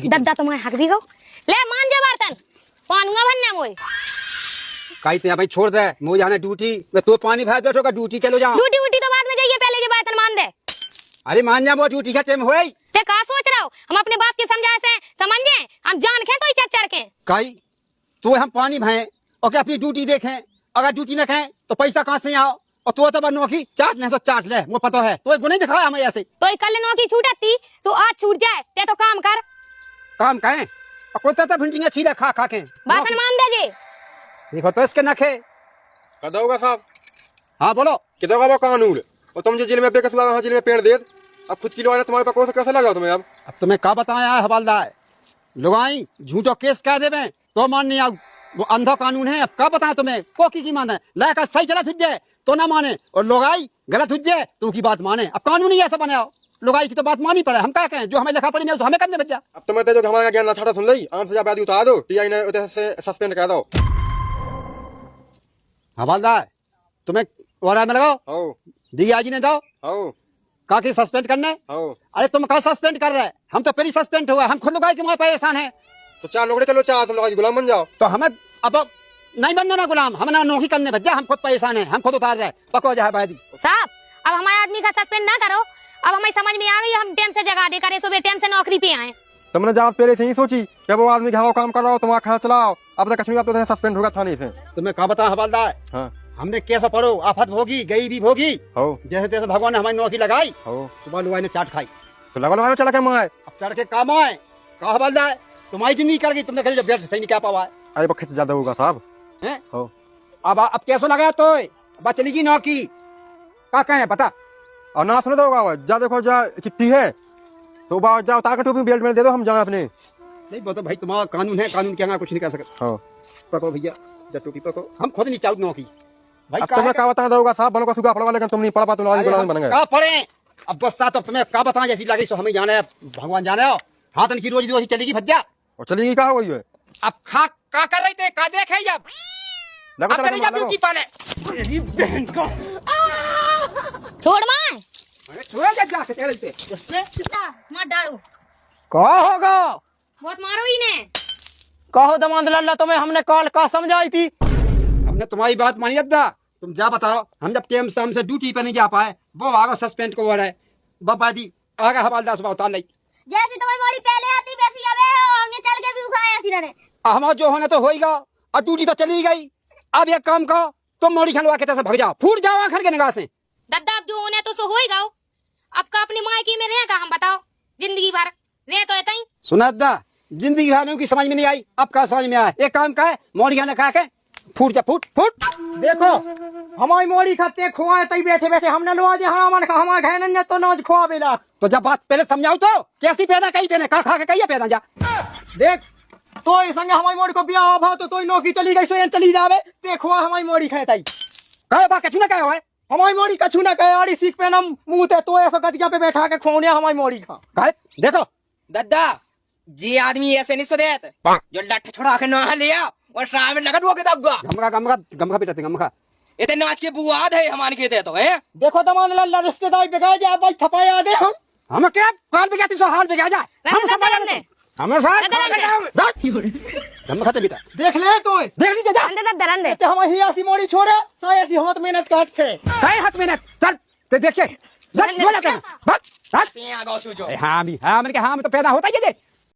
दद्दा तुम्हारे हक भी गो ले मान जा बर्तन पानुआ बनना मोय कहीं ते भाई छोड़ दे मुझे जाना ड्यूटी मैं तो पानी भर दो का ड्यूटी चलो जाओ ड्यूटी उटी तो बाद में जाइए पहले ये बर्तन मान दे। अरे मान जा वो ड्यूटी का टाइम होई ते का सोच रहे हो हम अपने बाप के समझाए से समझे हम जान खे कोई चढ़ के कहीं तो हम पानी भरे और क्या अपनी ड्यूटी देखें अगर ड्यूटी न खाएं तो पैसा कहाँ से आओ और तो नौकरी चाट ले तो चाट ले मुझे पता है तो गुने दिखाया हमें ऐसे तो कल नौकरी छूटती तो आज छूट जाए ते तो काम कर काम कहें कोता भिंडियां छीले खा खा के बासन मान दे जी देखो तो इसके नखे कदोगा साहब। हाँ बोलो किधर वो कानून और तुम जो जेल में बेकसूर वहाँ जेल में पेड़ दे अब खुद की लोग तुम्हारे पास कैसे लगा तुम्हें अब तुम्हें क्या बताया है हवालदार लुगाई झूठो केस कह देवे तो मान नहीं आओ वो अंधा कानून है अब क्या बताया तुम्हें कोकी की माने लायक सही चला तुझ जाए तो ना माने और लोगाई गलत हुज जाए तो की बात माने अब कानून ही ऐसा बनाओ लोगाई की तो बात मानी पड़े हम क्या कहें जो हमें लिखा पड़ी में हमें करने बच्चा अब तुम्हें तो जो हमारा ज्ञान ना छाड़ा सुन ली 8 सजा बाद उतार दो टीआई ने उधर से सस्पेंड कर दो। हवालदार तुम्हें वारा में लगाओ आओ दिया जी ने दो आओ का की सस्पेंड करने आओ अरे तुम कहा सस्पेंड कर रहे हम तो पहले सस्पेंड हुआ हम खुद लोगाई के वहां परेशान है तो 4 नौकरी चलो 4 तुम लोग गुलाम बन जाओ तो हमें अब नहीं बनना ना गुलाम हम ना नौकरी करने बच्चा हम खुद परेशान है हम खुद उतार रहे पको जाए भाई साहब अब हमारे आदमी का सस्पेंड ना करो अब हमें समझ में आ गई हम टाइम से जगह दे करे सुबह टाइम से नौकरी पे आए तुमने जहाँ पहले से ही सोची कि वो आदमी घाव काम कर रहा हो तुम्हारा खा चलाओ अब तक कश्मीर तो सस्पेंड होगा थाने से। तुम्हें क्या बता हवालदार हाँ हमने कैसा पढ़ो आफत भोगी गई भी भोगी हो जैसे तैसे भगवान ने हमारी नौकरी लगाई हो सुबह लुगाई ने चाट खाई तो लगा चढ़ा के मंगाए अब चढ़ के काम आए कहा हवालदार तुम्हारी जिंदगी कर गई तुमने कहीं जब सही नहीं क्या पावा अरे पक्के से ज्यादा होगा साहब है हो अब कैसे लगा तो बस चलेगी नौकरी क्या कहें बता और ना सुने दोगा जा देखो जा चिट्ठी है तो जाओ ताकत टोपी बेल्ट में दे दो हम जाए अपने नहीं वो तो भाई तुम्हारा कानून है कानून के आगे कुछ नहीं कर सकते हाँ पको भैया जब टोपी पको हम खुद नहीं चाहते नौकरी भाई अब तुम्हें क्या बता दोगा साहब बनो का सुगा पड़वा लेकिन तुम नहीं पढ़ पाते लोग गुलाम बन गए क्या पढ़े अब बस साथ अब तुम्हें क्या बताएं जैसी लगी सो हमें जाने भगवान जाने हो हाथ की रोजी रोजी चलेगी भज्जा और चलेगी क्या हो गई है अब खा का कर रही थे का देखे जब लगो अब तेरी जब लगो ड्यूटी पाले तेरी बहन को छोड़ मां अरे छोड़ जा जाके तेरे पे उसने मत डालो क्या होगा बहुत मारो ही ने कहो दमाद लल्ला तुम्हें हमने कॉल का समझाई थी हमने तुम्हारी बात मानी अद्दा तुम जा बताओ हम जब टेम से हमसे ड्यूटी पे नहीं जा पाए वो आगे सस्पेंड को हो रहा है बाबा दी आगे हवालदार सुबह उतार ली जैसी तुम्हारी मोड़ी पहले आती वैसी अब आगे चल के भी उखाए ऐसी रहे हमारा जो होना तो होएगा और ड्यूटी तो चली गई अब एक काम करो तुम मोड़ी खलवा के तैसे भग जाओ फूट जाओ आखिर के निगाह से दद्दा अब जो होने तो सो होएगा अब का अपनी मायके में रहे का हम बताओ जिंदगी भर रहे तो ऐसा ही सुना अद्दा जिंदगी भर में की समझ में नहीं आई अब का समझ में आया एक काम का है मोड़ी खाने खा के फूट जा फूट फूट देखो हमारी मोड़ी खाते खुआए तई बैठे बैठे हमने लो आज हमारे हमारे घाय नंजा तो नौज खुआ बेला तो जब बात पहले समझाओ तो कैसी पैदा कही देने खा खा के कही पैदा जा देख तो ये संग हमारी मोड़ी को ब्याह भा तो नौकरी चली गई सो चली जावे ते खुआ हमारी मोड़ी खाए तई कहे बा कछु ना कहे है हमारी मोड़ी कछु ना कहे आड़ी सीख पे नम मुंह ते तो ऐसा गदिया पे बैठा के खोनिया हमारी मोड़ी खा कहे देखो दद्दा जी आदमी ऐसे नहीं सुधेत जो लठ छुड़ा के नहा लिया और शाम में लगत वो के दग्गा गमका गमका गमका पिटाते गमका इतने नाच के बुआद है हमारे खेते तो है देखो दमाद लल्ला रिश्तेदार बिगाड़ जाए भाई थपाया दे हम क्या काल बिगाती सो हाल बिगा जाए हम सब हमें साथ गमका ते बेटा देख ले तो देख लीजिए जा अंदर दद्दा रंदे ते हम ही ऐसी मोड़ी छोड़े सो ऐसी हाथ मेहनत काट थे कहे हाथ में ना चल ते देखिए हो जाते हैं बस से आगा छूजो हाँ भी हाँ मैंने कहा हाँ मैं तो पैदा होता ही है